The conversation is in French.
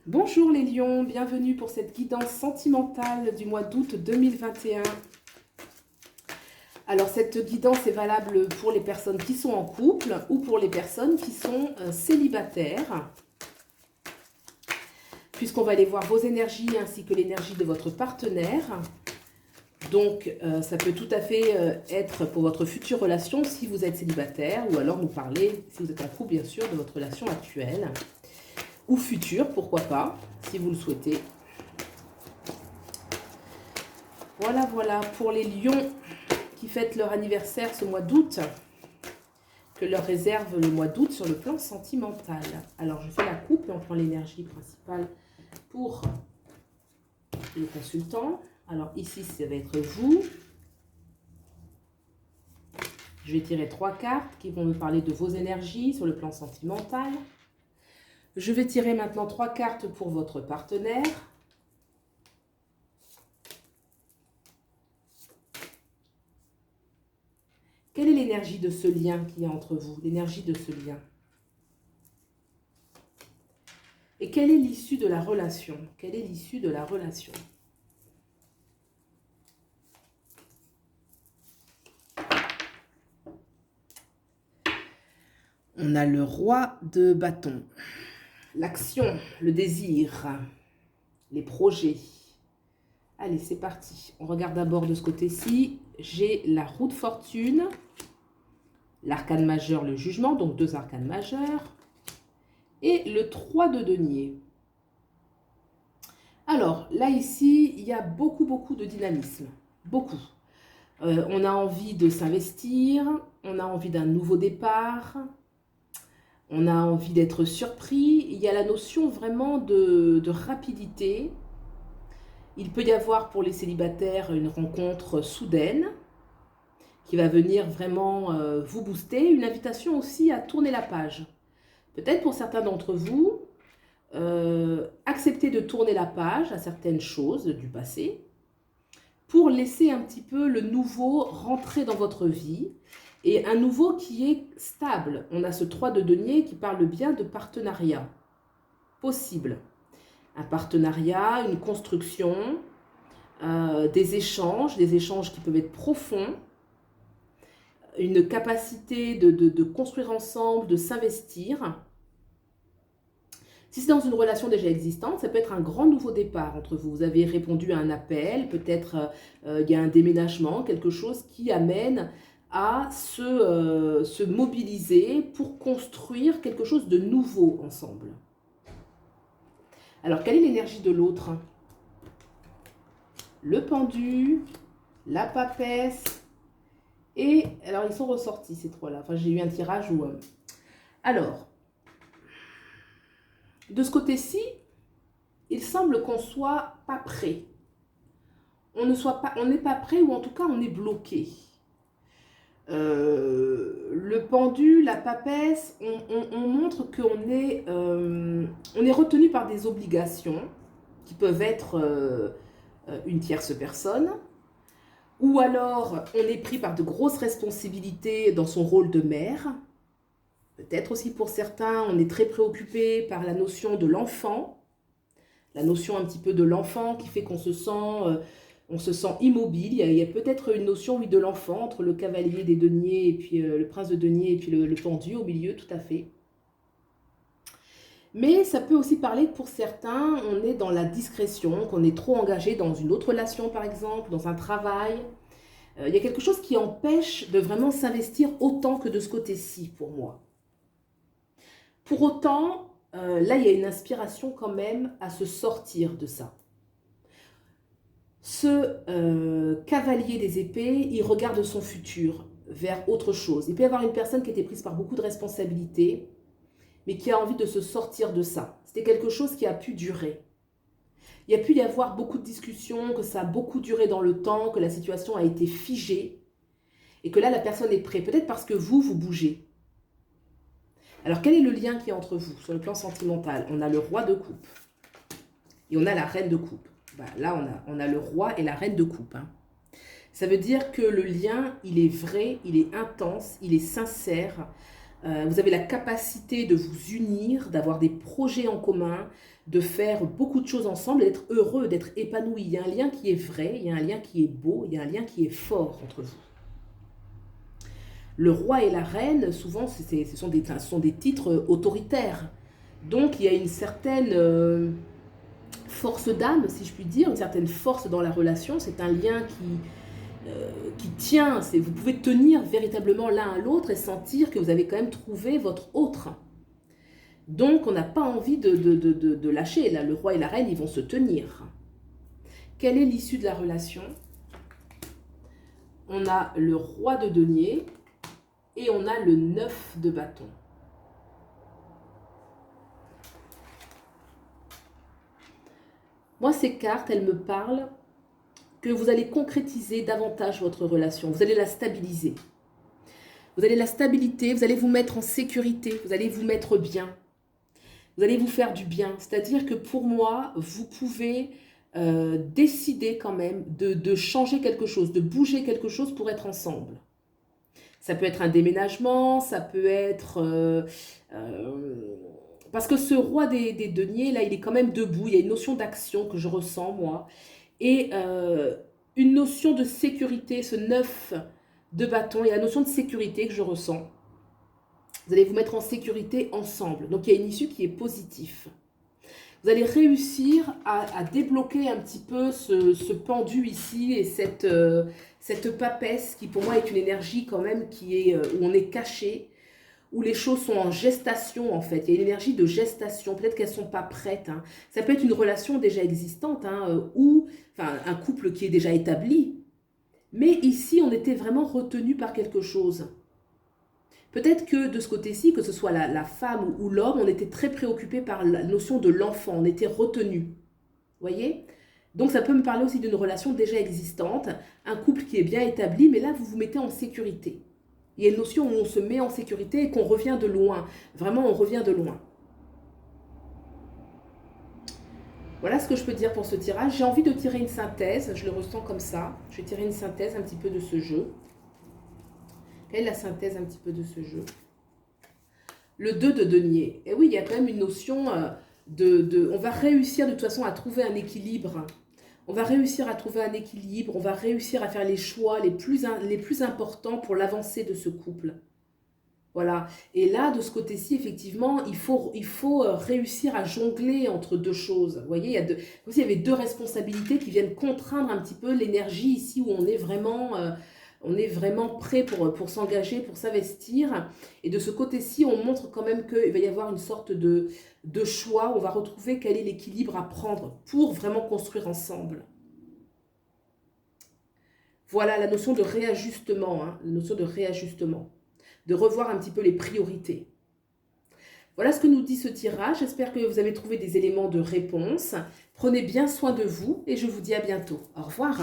Bonjour les lions, bienvenue pour cette guidance sentimentale du mois d'août 2021. Alors cette guidance est valable pour les personnes qui sont en couple ou pour les personnes qui sont célibataires. Puisqu'on va aller voir vos énergies ainsi que l'énergie de votre partenaire. Donc ça peut tout à fait être pour votre future relation si vous êtes célibataire ou alors nous parler, si vous êtes en couple bien sûr, de votre relation actuelle. Ou futur, pourquoi pas, si vous le souhaitez. Voilà pour les lions qui fêtent leur anniversaire ce mois d'août, que leur réserve le mois d'août sur le plan sentimental. Alors je fais la coupe et on prend l'énergie principale pour le consultant. Alors ici, ça va être vous. Je vais tirer 3 cartes qui vont me parler de vos énergies sur le plan sentimental. Je vais tirer maintenant 3 cartes pour votre partenaire. Quelle est l'énergie de ce lien qu'il y a entre vous? L'énergie de ce lien. Et quelle est l'issue de la relation? Quelle est l'issue de la relation? On a le roi de bâton. L'action, le désir, les projets. Allez, c'est parti. On regarde d'abord de ce côté-ci. J'ai la roue de fortune, l'arcane majeur, le jugement, donc 2 arcanes majeurs, et le 3 de denier. Alors, là, ici, il y a beaucoup de dynamisme. Beaucoup. On a envie de s'investir, on a envie d'un nouveau départ, on a envie d'être surpris. Il y a la notion vraiment de rapidité. Il peut y avoir pour les célibataires une rencontre soudaine qui va venir vraiment vous booster. Une invitation aussi à tourner la page. Peut-être pour certains d'entre vous, accepter de tourner la page à certaines choses du passé pour laisser un petit peu le nouveau rentrer dans votre vie. Et un nouveau qui est stable. On a ce 3 de denier qui parle bien de partenariat possible. Un partenariat, une construction, des échanges qui peuvent être profonds, une capacité de construire ensemble, de s'investir. Si c'est dans une relation déjà existante, ça peut être un grand nouveau départ entre vous. Vous avez répondu à un appel, peut-être il y a un déménagement, quelque chose qui amène à se mobiliser pour construire quelque chose de nouveau ensemble. Alors, quelle est l'énergie de l'autre? Le pendu, la papesse, et alors ils sont ressortis ces 3-là. Enfin, j'ai eu un tirage où... Alors, de ce côté-ci, il semble qu'on soit pas prêt. On n'est pas prêt, ou en tout cas on est bloqué. Le pendu, la papesse, on montre qu'on est, on est retenu par des obligations qui peuvent être une tierce personne, ou alors on est pris par de grosses responsabilités dans son rôle de mère. Peut-être aussi pour certains, on est très préoccupé par la notion de l'enfant, la notion un petit peu de l'enfant qui fait qu'on se sent immobile. Il y a peut-être une notion, oui, de l'enfant entre le cavalier des deniers et puis le prince de denier et puis le pendu au milieu, tout à fait. Mais ça peut aussi parler que pour certains, on est dans la discrétion, qu'on est trop engagé dans une autre relation par exemple, dans un travail. Il y a quelque chose qui empêche de vraiment s'investir autant que de ce côté-ci pour moi. Pour autant, là, il y a une inspiration quand même à se sortir de ça. Ce cavalier des épées, il regarde son futur vers autre chose. Il peut y avoir une personne qui était prise par beaucoup de responsabilités, mais qui a envie de se sortir de ça. C'était quelque chose qui a pu durer. Il y a pu y avoir beaucoup de discussions, que ça a beaucoup duré dans le temps, que la situation a été figée, et que là, la personne est prête. Peut-être parce que vous bougez. Alors, quel est le lien qui est entre vous sur le plan sentimental? On a le roi de coupe et on a la reine de coupe. Ben, là, on a le roi et la reine de coupe. Hein. Ça veut dire que le lien, il est vrai, il est intense, il est sincère. Vous avez la capacité de vous unir, d'avoir des projets en commun, de faire beaucoup de choses ensemble, d'être heureux, d'être épanoui. Il y a un lien qui est vrai, il y a un lien qui est beau, il y a un lien qui est fort entre vous. Le roi et la reine, souvent, ce sont des titres autoritaires. Donc, il y a une certaine force d'âme, si je puis dire, une certaine force dans la relation. C'est un lien qui tient. Vous pouvez tenir véritablement l'un à l'autre et sentir que vous avez quand même trouvé votre autre. Donc, on n'a pas envie de lâcher. Là, le roi et la reine, ils vont se tenir. Quelle est l'issue de la relation? On a le roi de denier et on a le 9 de bâton. Moi, ces cartes, elles me parlent que vous allez concrétiser davantage votre relation. Vous allez la stabiliser. Vous allez la stabilité, vous allez vous mettre en sécurité, vous allez vous mettre bien. Vous allez vous faire du bien. C'est-à-dire que pour moi, vous pouvez décider quand même de changer quelque chose, de bouger quelque chose pour être ensemble. Ça peut être un déménagement, ça peut être... parce que ce roi des deniers, là, il est quand même debout. Il y a une notion d'action que je ressens, moi. Et une notion de sécurité, ce 9 de bâton, il y a la notion de sécurité que je ressens. Vous allez vous mettre en sécurité ensemble. Donc, il y a une issue qui est positive. Vous allez réussir à débloquer un petit peu ce pendu ici et cette papesse qui, pour moi, est une énergie quand même où on est caché, où les choses sont en gestation, en fait. Il y a une énergie de gestation. Peut-être qu'elles ne sont pas prêtes. Hein. Ça peut être une relation déjà existante, hein, ou un couple qui est déjà établi. Mais ici, on était vraiment retenu par quelque chose. Peut-être que de ce côté-ci, que ce soit la femme ou l'homme, on était très préoccupé par la notion de l'enfant. On était retenu. Vous voyez? Donc, ça peut me parler aussi d'une relation déjà existante. Un couple qui est bien établi, mais là, vous vous mettez en sécurité. Il y a une notion où on se met en sécurité et qu'on revient de loin. Vraiment, on revient de loin. Voilà ce que je peux dire pour ce tirage. J'ai envie de tirer une synthèse. Je le ressens comme ça. Je vais tirer une synthèse un petit peu de ce jeu. Quelle est la synthèse un petit peu de ce jeu? Le 2 de denier. Et oui, il y a quand même une notion on va réussir de toute façon à trouver un équilibre. On va réussir à trouver un équilibre. On va réussir à faire les choix les plus importants pour l'avancée de ce couple. Voilà. Et là, de ce côté-ci, effectivement, il faut réussir à jongler entre deux choses. Vous voyez, il y avait deux responsabilités qui viennent contraindre un petit peu l'énergie ici où on est vraiment prêt pour s'engager, pour s'investir. Et de ce côté-ci, on montre quand même qu'il va y avoir une sorte de choix. On va retrouver quel est l'équilibre à prendre pour vraiment construire ensemble. Voilà la notion de réajustement, hein, la notion de réajustement. De revoir un petit peu les priorités. Voilà ce que nous dit ce tirage. J'espère que vous avez trouvé des éléments de réponse. Prenez bien soin de vous et je vous dis à bientôt. Au revoir.